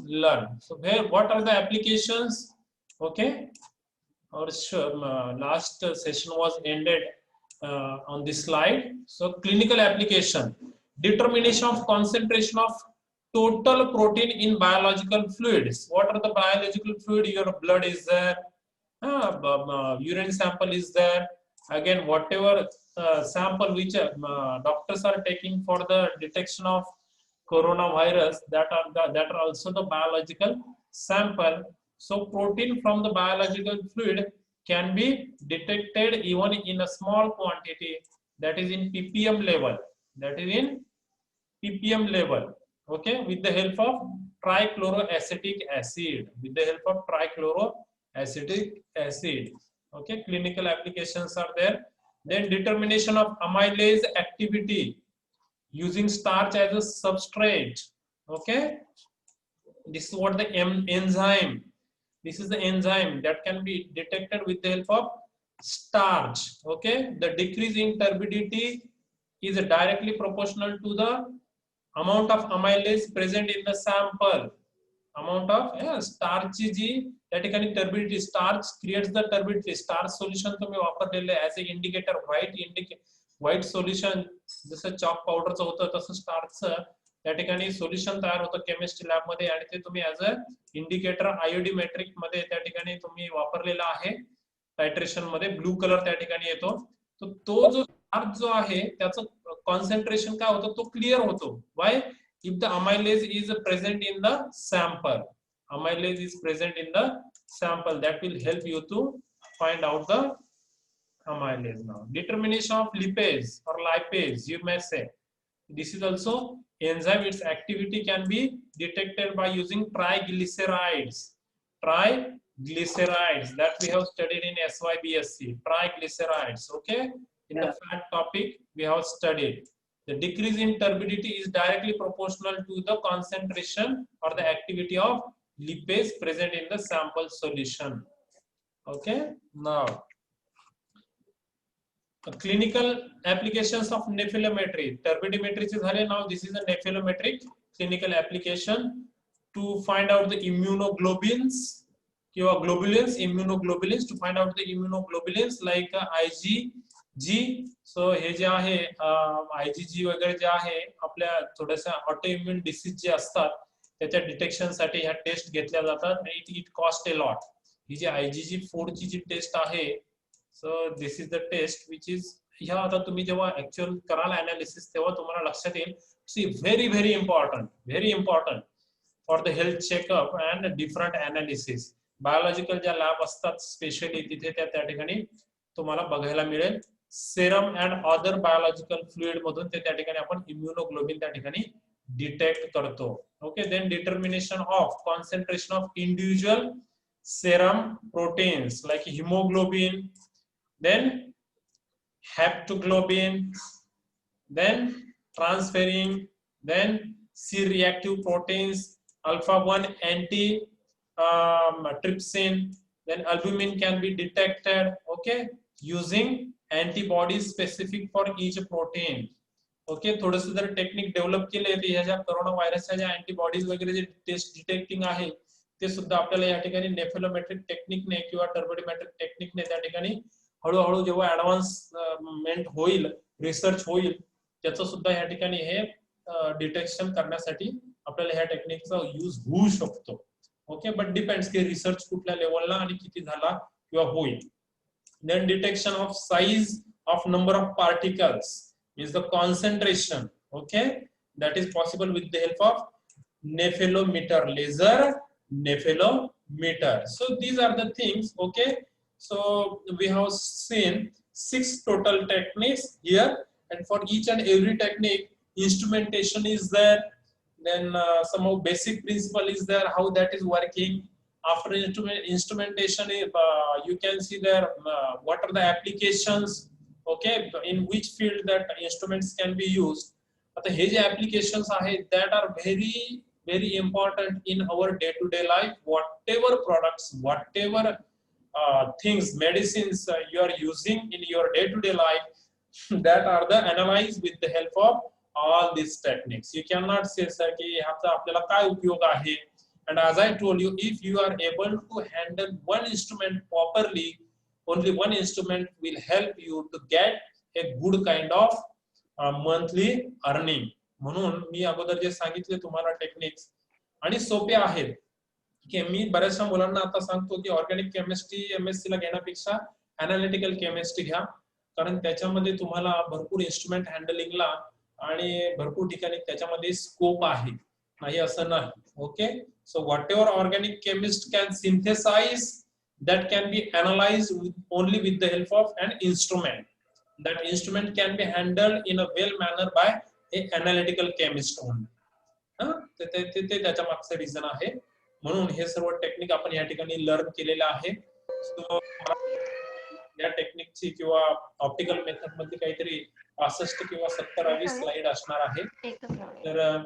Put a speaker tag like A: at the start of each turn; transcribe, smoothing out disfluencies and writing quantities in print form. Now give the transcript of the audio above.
A: learn. So where, what are the applications? Okay, our last session was ended on this slide. So clinical application, determination of concentration of total protein in biological fluids. What are the biological fluid? Your blood is there, urine sample is there. Again, whatever sample which doctors are taking for the detection of coronavirus, that are also the biological sample. So protein from the biological fluid can be detected even in a small quantity, that is in ppm level, that is in ppm level. Okay, with the help of trichloroacetic acid, with the help of trichloroacetic acid. Okay, clinical applications are there. Then determination of amylase activity using starch as a substrate. Okay, this is what the enzyme, this is the enzyme that can be detected with the help of starch. Okay, the decrease in turbidity is directly proportional to the amount of amylase present in the sample. Amount of starch जी त्या ठिकाणी turbidity, starch creates the turbidity. Starch solution तुम्ही वापरलेले as a indicator, white solution जसं chalk powderचं होतं तसं starchचं त्या ठिकाणी solution तयार होतं केमिस्ट्री लॅब मध्ये, आणि ते तुम्ही ऍज अ इंडिकेटर आयोडीमेट्रिक मध्ये त्या ठिकाणी तुम्ही वापरलेला आहे. टायट्रेशन मध्ये ब्लू कलर त्या ठिकाणी येतो. तर तो जो स्टार्च जो आहे त्याचं कॉन्सन्ट्रेशन काय होतं, तो क्लिअर होतो. वाय? if the amylase is present in the sample, amylase is present in the sample, that will help you to find out the amylase. Now determination of lipase or lipase, you may say this is also enzyme. Its activity can be detected by using triglycerides, triglycerides that we have studied in SYBSC, triglycerides. Okay, in the fat topic we have studied. The decrease in turbidity is directly proportional to the concentration or the activity of lipase present in the sample solution. Okay, now clinical applications of nephelometry. Turbidimetry is now this is a nephelometric clinical application to find out the immunoglobulins, immunoglobulins, to find out the immunoglobulins like IgG. So हे जे आहे IgG वगैरे जे आहे आपल्या थोड्याशा autoimmune disease जे असतात त्याच्या detection साठी ह्या test घेतल्या जातात. It cost a lot. ही जी IgG4 ची जी टेस्ट आहे, so this is the test which is ह्या आता तुम्ही जेव्हा ऍक्च्युअल कराल अनालिसिस तेव्हा तुम्हाला लक्षात येईल. See very important for the health checkup and different analysis. Biological ज्या लॅब असतात स्पेशली तिथे त्या ठिकाणी तुम्हाला बघायला मिळेल. Serum and other biological fluid मधून त्या ठिकाणी आपण इम्युनोग्लोबिन त्या ठिकाणी डिटेक्ट करतो. Okay, then determination of concentration of individual serum proteins like hemoglobin, then haptoglobin, then transferrin, then C-reactive proteins, alpha-1 trypsin, then albumin can be detected. Okay, using antibodies specific for each protein. Okay, थोडंसं जर technique develop केले तर ह्या ज्या corona व्हायरसच्या ज्या antibodies वगैरे जे test detecting आहे ते सुद्धा आपल्याला या ठिकाणी नेफेलोमेट्रिक टेक्निकने किंवा टर्बोडिमेट्रिक टेक्निकने त्या ठिकाणी हळूहळू जेव्हा ऍडव्हान्समेंट होईल, रिसर्च होईल, त्याचं सुद्धा या ठिकाणी हे डिटेक्शन करण्यासाठी आपल्याला ह्या टेक्निकचा यूज होऊ शकतो. ओके, बट डिपेंड्स की रिसर्च कुठल्या लेवलला आणि किती झाला किंवा होईल. Then detection of size of number of particles is the concentration. Okay, that is possible with the help of nephelometer, laser nephelometer. So these are the things. Okay, so we have seen 6 total techniques here, and for each and every technique instrumentation is there, then some of basic principle is there, how that is working. After instrumentation, you can see there what are the applications. Okay, in which field that instruments can be used. आता हे जे applications आहेत that are very important in our day-to-day life. Whatever products, whatever things, medicines you are using in your day-to-day life, that are the analyzed with the help of all these techniques. You cannot say sir की ह्याचा आपल्याला काय उपयोग आहे, And as I told you, if you are able to handle one instrument properly, only one instrument will help you to get a good kind of monthly earning. म्हणून मी अगोदर जे सांगितले तुम्हाला टेक्निक्स आणि सोपे आहेत की मी बऱ्याचशा मुलांना आता सांगतो की ऑर्गॅनिक केमिस्ट्री एमएससी ला घेण्यापेक्षा अनालिटिकल केमिस्ट्री घ्या, कारण त्याच्यामध्ये तुम्हाला भरपूर इन्स्ट्रुमेंट हँडलिंगला आणि भरपूर ठिकाणी त्याच्यामध्ये स्कोप आहे, नाही असं नाही. Okay, so whatever organic chemist can synthesize, that can be analyzed only with the help of an instrument. That instrument can be handled in a well manner by a analytical chemist only. ते त्याच्या मागचं reason आहे. म्हणून हे सर्व technique आपण या ठिकाणी learn केलेलं आहे. सो या टेक्निकची किंवा ऑप्टिकल मेथड मध्ये काहीतरी 65 किंवा 70 स्लाइड असणार आहे. तर